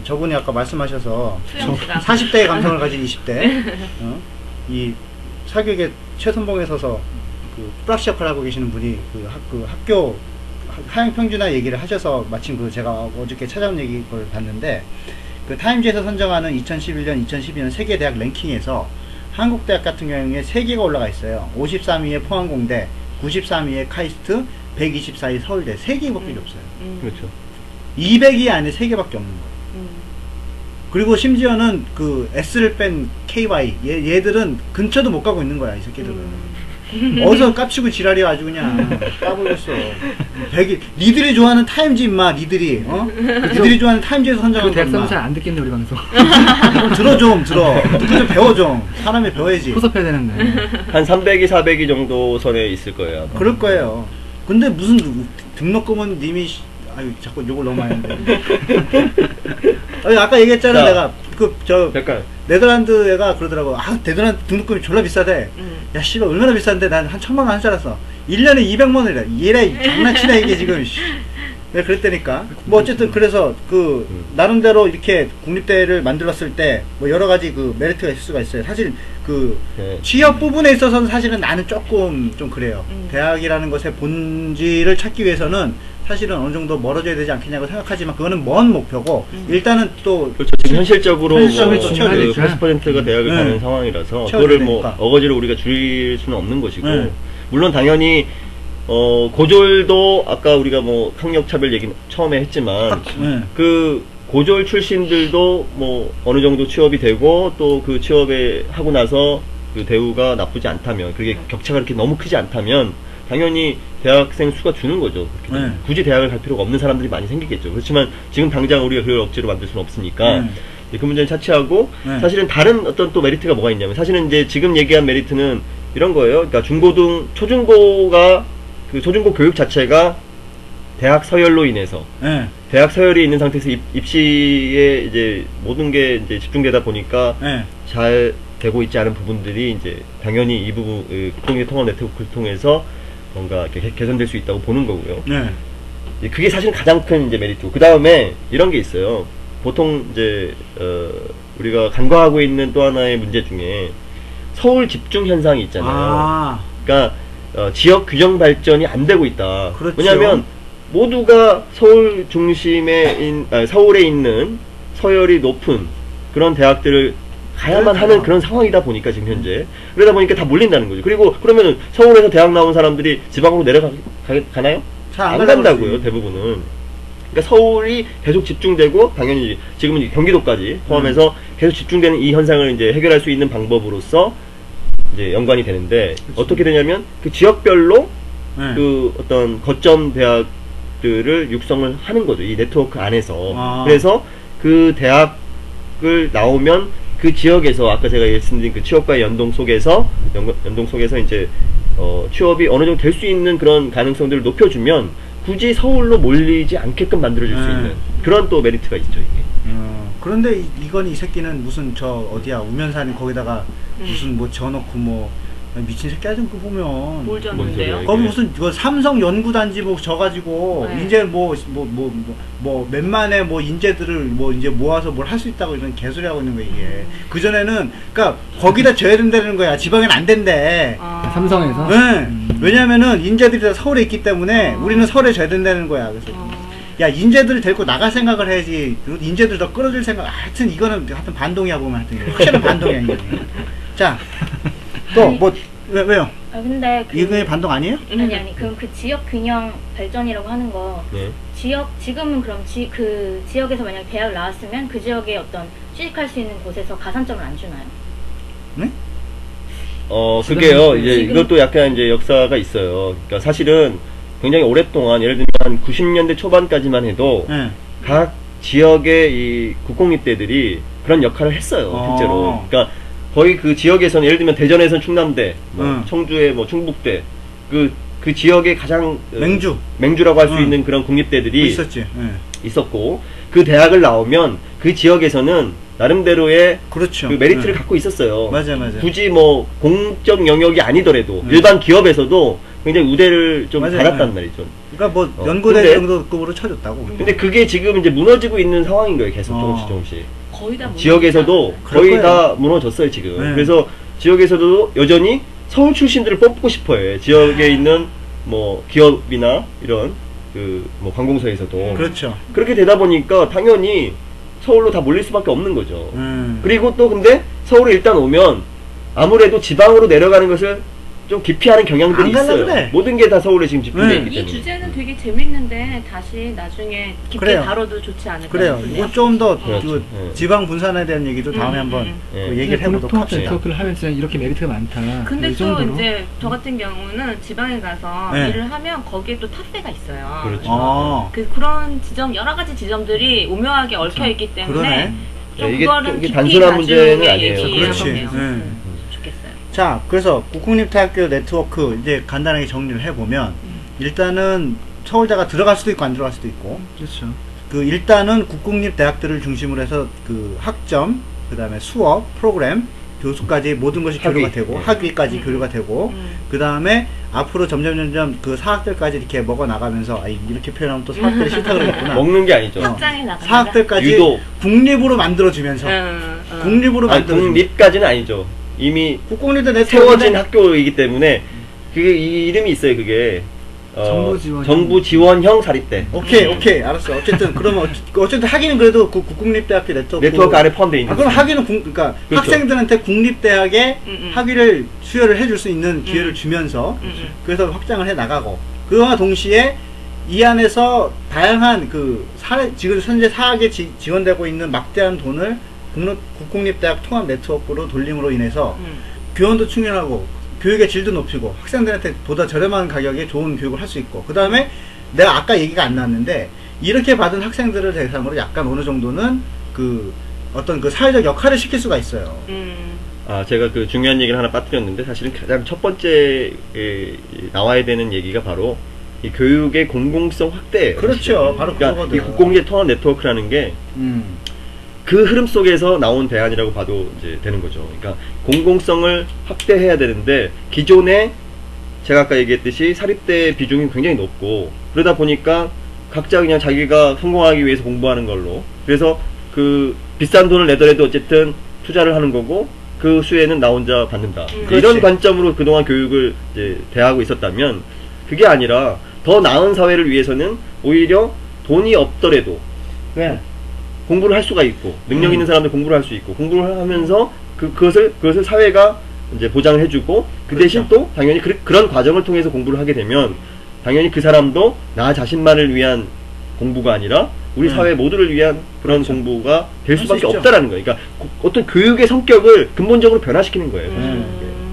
저분이 아까 말씀하셔서 40대의 감성을 가진 20대 이 사교육의 최선봉에 서서 그 프락시 역할을 하고 계시는 분이 그 학교 하향 평준화 얘기를 하셔서 마침 제가 어저께 찾아온 얘기를 봤는데 그 타임지에서 선정하는 2011년, 2012년 세계 대학 랭킹에서 한국대학 같은 경우에 3개가 올라가 있어요. 53위에 포항공대, 93위에 카이스트, 124위 서울대. 3개밖에 없어요. 그렇죠. 200위 안에 3개밖에 없는 거예요. 그리고 심지어는 그 S를 뺀 KY 얘들은 근처도 못 가고 있는 거야, 이 새끼들은. 어디서 깝치고 지랄이 아주 그냥 까불겠어. 니들이 좋아하는 타임지 임마, 니들이 니들이 좋아하는 타임지에서 선정한 그 거야. 대학생 잘안 듣겠네 우리 방송. 들어 좀 듣고 좀 배워 좀. 사람이 배워야지. 포섭해야 되는데. 한 300위, 400위 정도 선에 있을 거예요. 아마. 그럴 거예요. 근데 무슨 등록금은 님이 아유 자꾸 욕을 너무 많이 하는데. 아니, 아까 얘기했잖아. 자, 내가 잠깐. 네덜란드 애가 그러더라고. 아 네덜란드 등록금이 졸라 비싸대. 야 씨발 얼마나 비싼데 난 한 1000만 원 한 줄 알았어. 1년에 200만 원이래. 얘네 장난치나 이게 지금. 내가 그랬다니까. 뭐 어쨌든 그래서 그 나름대로 이렇게 국립대를 만들었을 때 뭐 여러 가지 그 메리트가 있을 수가 있어요. 사실 그 네. 취업 부분에 있어서는 사실은 나는 조금 좀 그래요. 대학이라는 것의 본질을 찾기 위해서는 사실은 어느 정도 멀어져야 되지 않겠냐고 생각하지만 그거는 먼 목표고 일단은 또 그렇죠. 지금 현실적으로 현실적으로 뭐 채워야 그 80%가 대학을 네. 가는 상황이라서 채워야 그거를 뭐 되니까. 어거지로 우리가 줄일 수는 없는 것이고 네. 물론 당연히 고졸도 아까 우리가 뭐 학력차별 얘기 처음에 했지만 네. 그 고졸 출신들도 뭐 어느 정도 취업이 되고 또 그 취업에 하고 나서 그 대우가 나쁘지 않다면 그게 격차가 그렇게 너무 크지 않다면 당연히 대학생 수가 주는 거죠. 그렇게 네. 굳이 대학을 갈 필요가 없는 사람들이 많이 생기겠죠. 그렇지만 지금 당장 우리가 그걸 억지로 만들 수는 없으니까 그 문제는 차치하고 사실은 다른 어떤 또 메리트가 뭐가 있냐면 사실은 이제 지금 얘기한 메리트는 이런 거예요. 그러니까 중고등 초중고가 그 초중고 교육 자체가 대학 서열로 인해서 대학 서열이 있는 상태에서 입시에 이제 모든 게 이제 집중되다 보니까 잘 되고 있지 않은 부분들이 이제 당연히 이 부분 국공립 통합 네트워크를 통해서 뭔가 이렇게 개선될 수 있다고 보는 거고요. 그게 사실 가장 큰 이제 메리트고 그 다음에 이런 게 있어요. 보통 이제 우리가 간과하고 있는 또 하나의 문제 중에 서울 집중 현상이 있잖아요. 그러니까 지역 균형 발전이 안 되고 있다. 그렇죠. 왜냐하면 모두가 서울 중심에 서울에 있는 서열이 높은 그런 대학들을 가야만 하는 그런 상황이다 보니까 지금 현재 그러다 보니까 다 몰린다는 거죠. 그리고 그러면은 서울에서 대학 나온 사람들이 지방으로 내려가나요? 안 간다고요. 대부분은. 그러니까 서울이 계속 집중되고 당연히 지금은 경기도까지 포함해서 계속 집중되는 이 현상을 이제 해결할 수 있는 방법으로서 이제 연관이 되는데 어떻게 되냐면 그 지역별로 그 어떤 거점 대학들을 육성을 하는 거죠. 이 네트워크 안에서. 그래서 그 대학을 나오면 그 지역에서 아까 제가 말씀드린 그 취업과의 연동 속에서 이제 취업이 어느 정도 될 수 있는 그런 가능성들을 높여주면 굳이 서울로 몰리지 않게끔 만들어줄 수 있는 그런 또 메리트가 있죠 이게. 그런데 이건 이 새끼는 무슨 저 어디야 우면산 거기다가 무슨 뭐 지어놓고 뭐 미친 새끼 하던 거 보면 뭘 줬는데요? 거기 무슨 그 삼성 연구단지 뭐 져가지고 이제 뭐 몇만의 뭐 인재들을 뭐 이제 모아서 뭘 할 수 있다고 이런 개소리 하고 있는 거 이게. 그 전에는 그러니까 거기다 져야 된다는 거야. 지방엔 안 된대. 삼성에서. 왜냐면은 인재들이 다 서울에 있기 때문에 우리는 서울에 져야 된다는 거야. 그래서 야 인재들을 데리고 나갈 생각을 해야지. 인재들 더 끌어줄 생각. 하여튼 이거는 하여튼 반동이야 보면 하여튼 확실한 반동이야 이게. 자. 또 뭐 왜요? 근데 이게 반동 아니에요? 아니 그럼 그 지역 균형 발전이라고 하는 거 지금은 그럼 그 지역에서 만약 대학을 나왔으면 그 지역에 어떤 취직할 수 있는 곳에서 가산점을 안 주나요? 네? 그게요. 이제 이것도 약간 이제 역사가 있어요. 그러니까 사실은 굉장히 오랫동안 예를 들면 한 90년대 초반까지만 해도 각 지역의 이 국공립대들이 그런 역할을 했어요. 실제로. 그러니까 거의 그 지역에서는 예를 들면 대전에서는 충남대, 뭐 청주에 뭐 충북대, 그 지역의 가장 맹주라고 할 수 있는 그런 국립대들이 있었고 그 대학을 나오면 그 지역에서는 나름대로의 그 메리트를 갖고 있었어요. 맞아. 굳이 뭐 공적 영역이 아니더라도 일반 기업에서도 굉장히 우대를 좀 받았단 말이죠. 그러니까 뭐 연구대 정도급으로 쳐줬다고. 근데 그게 지금 이제 무너지고 있는 상황인 거예요. 계속 조금씩. 거의 다 지역에서도 거의 다 무너졌어요 지금. 그래서 지역에서도 여전히 서울 출신들을 뽑고 싶어요. 지역에 있는 뭐 기업이나 이런 그 뭐 관공서에서도. 그렇죠. 그렇게 되다 보니까 당연히 서울로 다 몰릴 수밖에 없는 거죠. 그리고 또 근데 서울에 일단 오면 아무래도 지방으로 내려가는 것을 좀 기피하는 경향들이 안 갈라 있어요. 그래. 모든 게 다 서울에 지금 집중돼 있기 이 때문에. 주제는 되게 재밌는데 다시 나중에 깊게 그래요. 다뤄도 좋지 않을까 그래요. 싶은데요. 이거 좀 더 그렇죠. 지방 분산에 대한 얘기도 다음에 한번 음. 그 얘기를 해보도록 통합 합시다. 네트워크를 하면 진짜 이렇게 메리트가 많다. 근데 이 또 정도로. 이제 저 같은 경우는 지방에 가서 네. 일을 하면 거기에 또 탓세가 있어요. 그렇죠. 그런 지점 여러 가지 지점들이 오묘하게 얽혀 있기 때문에 그러네. 좀 네, 이게 그거는 좀 이게 깊이 단순한 문제는 나중에 아니에요. 얘기해보면 그렇지. 네. 좋겠어요. 자, 그래서 국공립대학교 네트워크 이제 간단하게 정리를 해보면 일단은 서울대가 들어갈 수도 있고 안 들어갈 수도 있고 그렇죠. 그 일단은 국공립대학들을 중심으로 해서 그 학점, 그 다음에 수업, 프로그램, 교수까지 모든 것이 학위. 교류가 되고 학위까지 교류가 되고 그 다음에 앞으로 점점 그 사학들까지 이렇게 먹어 나가면서 이렇게 표현하면 또 사학들이 싫다 그러겠구나. 먹는 게 아니죠. 확장해 나간다. 사학들까지 유도. 국립으로 만들어주면서 국립으로 아니, 만들어주면서 국립까지는 아니죠. 이미 국공립대 네트워크는 세워진 학교이기 때문에 그게 이 이름이 있어요. 그게 정부 지원형 사립대. 오케이 알았어. 어쨌든 그러면 어쨌든 학위는 그래도 그 국공립대학교 네트워크 안에 포함되어 있는. 그럼 학위는 그러니까 그렇죠. 학생들한테 국립대학에 학위를 수여를 해줄 수 있는 기회를 주면서 그래서 확장을 해 나가고 그와 동시에 이 안에서 다양한 그 지금 현재 사학에 지원되고 있는 막대한 돈을 국공립대학 통합 네트워크로 돌림으로 인해서 교원도 충전하고 교육의 질도 높이고 학생들한테 보다 저렴한 가격에 좋은 교육을 할 수 있고 그 다음에 내가 아까 얘기가 안 나왔는데 이렇게 받은 학생들을 대상으로 약간 어느 정도는 그 어떤 그 사회적 역할을 시킬 수가 있어요. 제가 그 중요한 얘기를 하나 빠뜨렸는데 사실은 가장 첫 번째 나와야 되는 얘기가 바로 이 교육의 공공성 확대예요. 그렇죠. 사실은. 바로 그러니까 그거거든. 이 국공립 통합 네트워크라는 게 그 흐름 속에서 나온 대안이라고 봐도 이제 되는 거죠. 그러니까 공공성을 확대해야 되는데 기존에 제가 아까 얘기했듯이 사립대 비중이 굉장히 높고 그러다 보니까 각자 그냥 자기가 성공하기 위해서 공부하는 걸로 그래서 그 비싼 돈을 내더라도 어쨌든 투자를 하는 거고 그 수혜는 나 혼자 받는다. 이런 관점으로 그동안 교육을 이제 대하고 있었다면 그게 아니라 더 나은 사회를 위해서는 오히려 돈이 없더라도 왜? 공부를 할 수가 있고 능력 있는 사람들 공부를 할 수 있고 공부를 하면서 그것을 사회가 이제 보장을 해주고 그 대신 또 당연히 그런 과정을 통해서 공부를 하게 되면 당연히 그 사람도 나 자신만을 위한 공부가 아니라 우리 사회 모두를 위한 그런 공부가 될 수밖에 없다라는 거예요. 그러니까 어떤 교육의 성격을 근본적으로 변화시키는 거예요.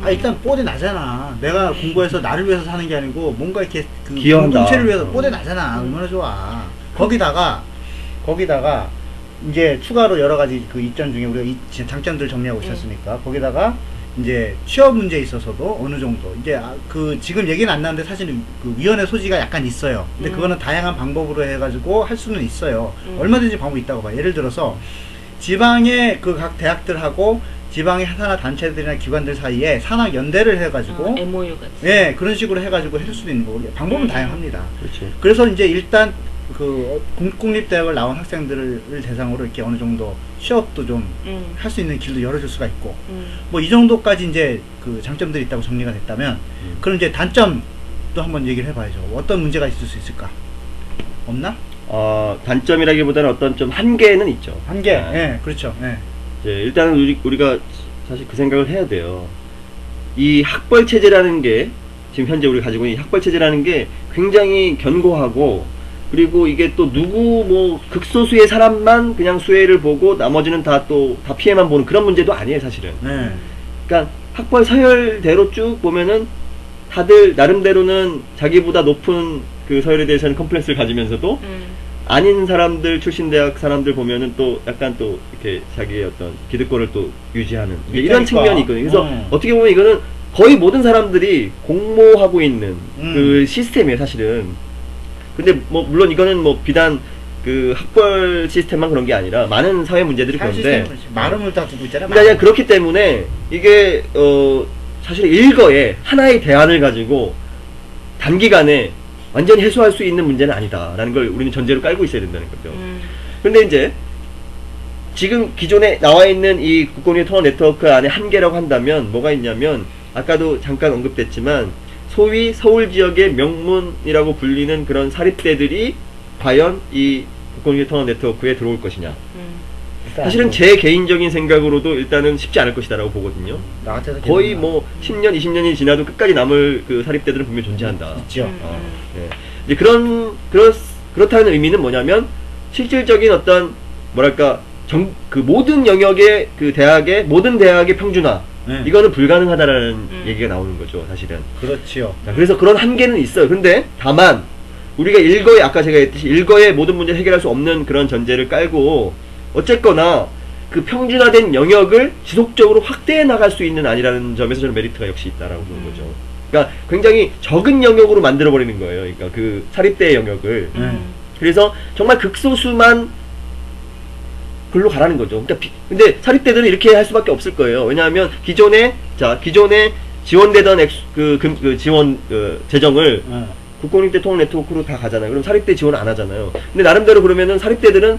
일단 뽀대 나잖아. 내가 공부해서 나를 위해서 사는 게 아니고 뭔가 이렇게 그 기여한다. 공동체를 위해서 뽀대 나잖아. 얼마나 좋아. 거기다가 이제 추가로 여러 가지 그 이점 중에 우리가 장점들을 정리하고 있었으니까 거기다가 이제 취업 문제에 있어서도 어느 정도 이제 그 지금 얘기는 안 나는데 사실은 그 위원회 소지가 약간 있어요. 근데 그거는 다양한 방법으로 해가지고 할 수는 있어요. 얼마든지 방법이 있다고 봐요. 예를 들어서 지방의 그 각 대학들하고 지방의 산하 단체들이나 기관들 사이에 산학 연대를 해가지고 MOU 같은. 예, 그런 식으로 해가지고 해줄 수도 있는 거고 방법은 다양합니다. 그렇지. 그래서 이제 일단 그 국공립대학을 나온 학생들을 대상으로 이렇게 어느 정도 취업도 좀 할 수 있는 길도 열어줄 수가 있고 뭐 이 정도까지 이제 그 장점들이 있다고 정리가 됐다면 그럼 이제 단점도 한번 얘기를 해봐야죠. 어떤 문제가 있을 수 있을까? 없나? 단점이라기보다는 어떤 좀 한계는 있죠. 한계. 예, 그렇죠. 예. 일단은 우리가 사실 그 생각을 해야 돼요. 이 학벌 체제라는 게 지금 현재 우리가 가지고 있는 이 학벌 체제라는 게 굉장히 견고하고 그리고 이게 또 누구 뭐 극소수의 사람만 그냥 수혜를 보고 나머지는 다 피해만 보는 그런 문제도 아니에요, 사실은. 그러니까 학벌 서열대로 쭉 보면은 다들 나름대로는 자기보다 높은 그 서열에 대해서는 컴플렉스를 가지면서도 아닌 사람들 출신 대학 사람들 보면은 또 약간 또 이렇게 자기의 어떤 기득권을 또 유지하는 이런 측면이 있거든요. 그래서 어떻게 보면 이거는 거의 모든 사람들이 공모하고 있는 그 시스템이에요, 사실은. 근데 뭐 물론 이거는 뭐 비단 그 학벌 시스템만 그런 게 아니라 많은 사회 문제들이 그런데 마름을 다 두고 있잖아. 그러니까 그렇기 때문에 이게 사실 일거에 하나의 대안을 가지고 단기간에 완전히 해소할 수 있는 문제는 아니다라는 걸 우리는 전제로 깔고 있어야 된다는 거죠. 근데 이제 지금 기존에 나와 있는 이 국공립 통합 네트워크 안에 한계라고 한다면 뭐가 있냐면 아까도 잠깐 언급됐지만 소위 서울 지역의 명문이라고 불리는 그런 사립대들이 과연 이 국공립 통합 네트워크에 들어올 것이냐. 사실은 제 개인적인 생각으로도 일단은 쉽지 않을 것이다라고 보거든요. 나 같아서 거의 뭐 10년, 20년이 지나도 끝까지 남을 그 사립대들은 분명히 존재한다. 있죠. 예. 이제 그렇다는 의미는 뭐냐면 실질적인 어떤 뭐랄까 그 모든 영역의 그 대학의 모든 대학의 평준화 이거는 불가능하다라는 얘기가 나오는 거죠, 사실은. 그렇지요. 자, 그래서 그런 한계는 있어요. 근데 다만 우리가 일거에 아까 제가 했듯이 일거에 모든 문제를 해결할 수 없는 그런 전제를 깔고 어쨌거나 그 평준화된 영역을 지속적으로 확대해 나갈 수 있는 아니라는 점에서 저는 메리트가 역시 있다라고 보는 거죠. 그러니까 굉장히 적은 영역으로 만들어 버리는 거예요. 그러니까 그 사립대의 영역을. 그래서 정말 극소수만 글로 가라는 거죠. 그러니까 근데 사립대들은 이렇게 할 수밖에 없을 거예요. 왜냐하면 기존에 지원되던 지원 재정을 국공립대 통합 네트워크로 다 가잖아요. 그럼 사립대 지원 안 하잖아요. 근데 나름대로 그러면은 사립대들은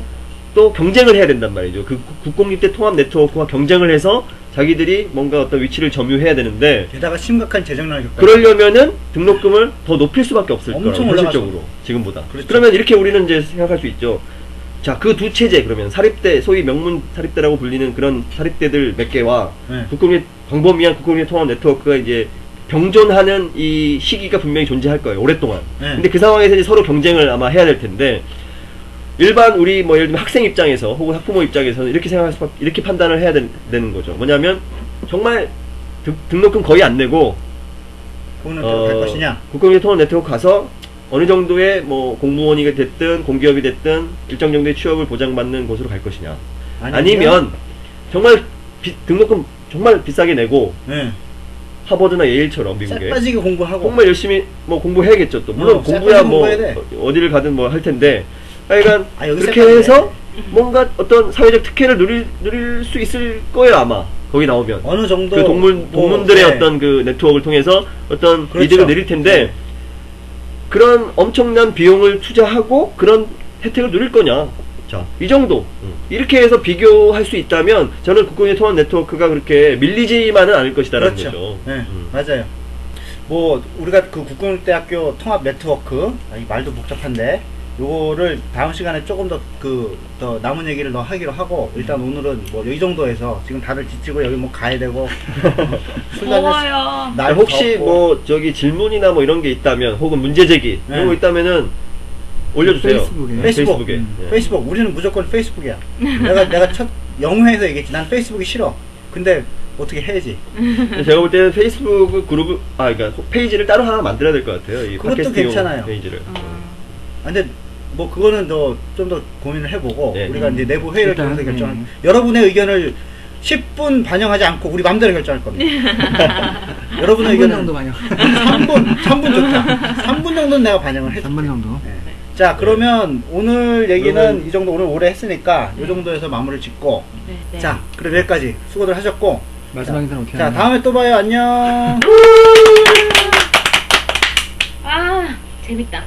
또 경쟁을 해야 된단 말이죠. 그 국공립대 통합 네트워크와 경쟁을 해서 자기들이 뭔가 어떤 위치를 점유해야 되는데 게다가 심각한 재정난을 그러려면은 등록금을 더 높일 수밖에 없을 거라고 엄청 현실적으로 지금보다. 그렇죠. 그러면 이렇게 우리는 이제 생각할 수 있죠. 자, 그 두 체제 그러면 사립대 소위 명문 사립대라고 불리는 그런 사립대들 몇 개와 국공립 광범위한 국공립 통합 네트워크가 이제 병존하는 이 시기가 분명히 존재할 거예요. 오랫동안. 근데 그 상황에서 이제 서로 경쟁을 아마 해야 될 텐데 일반 우리 뭐 예를 들면 학생 입장에서 혹은 학부모 입장에서는 이렇게 생각할 수밖에 이렇게 판단을 해야 되는 거죠. 뭐냐면 정말 등록금 거의 안 내고 갈 것이냐? 국공립 통합 네트워크 가서 어느 정도의 뭐 공무원이 됐든 공기업이 됐든 일정 정도의 취업을 보장받는 곳으로 갈 것이냐? 아니면 정말 등록금 정말 비싸게 내고 하버드나 예일처럼 미국에 빠지게 공부하고 정말 열심히 뭐 공부해야겠죠. 또 물론 공부야 뭐 어디를 가든 뭐 할 텐데 하여간 그렇게 해서 뭔가 어떤 사회적 특혜를 누릴 수 있을 거예요 아마. 거기 나오면 어느 정도 그 동문들의 어떤 그 네트워크를 통해서 어떤 이득을 내릴 텐데 그런 엄청난 비용을 투자하고 그런 혜택을 누릴 거냐. 자, 이 정도. 이렇게 해서 비교할 수 있다면 저는 국공립 통합 네트워크가 그렇게 밀리지만은 않을 것이다라는 거죠. 네, 맞아요. 뭐 우리가 그 국공립대학교 통합 네트워크 이 말도 복잡한데 요거를 다음 시간에 조금 더 더 남은 얘기를 더 하기로 하고 일단 오늘은 뭐 이 정도에서 지금 다들 지치고 여기 뭐 가야 되고 더워요. 날 혹시 뭐 저기 질문이나 뭐 이런 게 있다면 혹은 문제 제기 이런 거 있다면은 올려주세요. 페이스북에. 페이스북. 우리는 무조건 페이스북이야. 내가 첫 영회에서 얘기했지. 난 페이스북이 싫어. 근데 어떻게 해야지. 제가 볼 때는 페이스북 그룹 그러니까 페이지를 따로 하나 만들어야 될 것 같아요. 이 그것도 괜찮아요. 페이지를. 근데 뭐 그거는 좀 더 고민을 해보고 우리가 이제 내부 회의를 통해서 결정할. 여러분의 의견을 10분 반영하지 않고 우리 맘대로 결정할 겁니다. 여러분의 의견은 3분 정도 반영. 3분 좋다. 3분 정도는 내가 반영을 해줄게. 3분 정도. 자, 그러면 오늘 얘기는 이 정도 오늘 오래 했으니까 이 정도에서 마무리를 짓고 자, 그럼 여기까지 수고들 하셨고 마지막 인사는 어떻게 자, 다음에 또 봐요. 안녕. 아, 재밌다.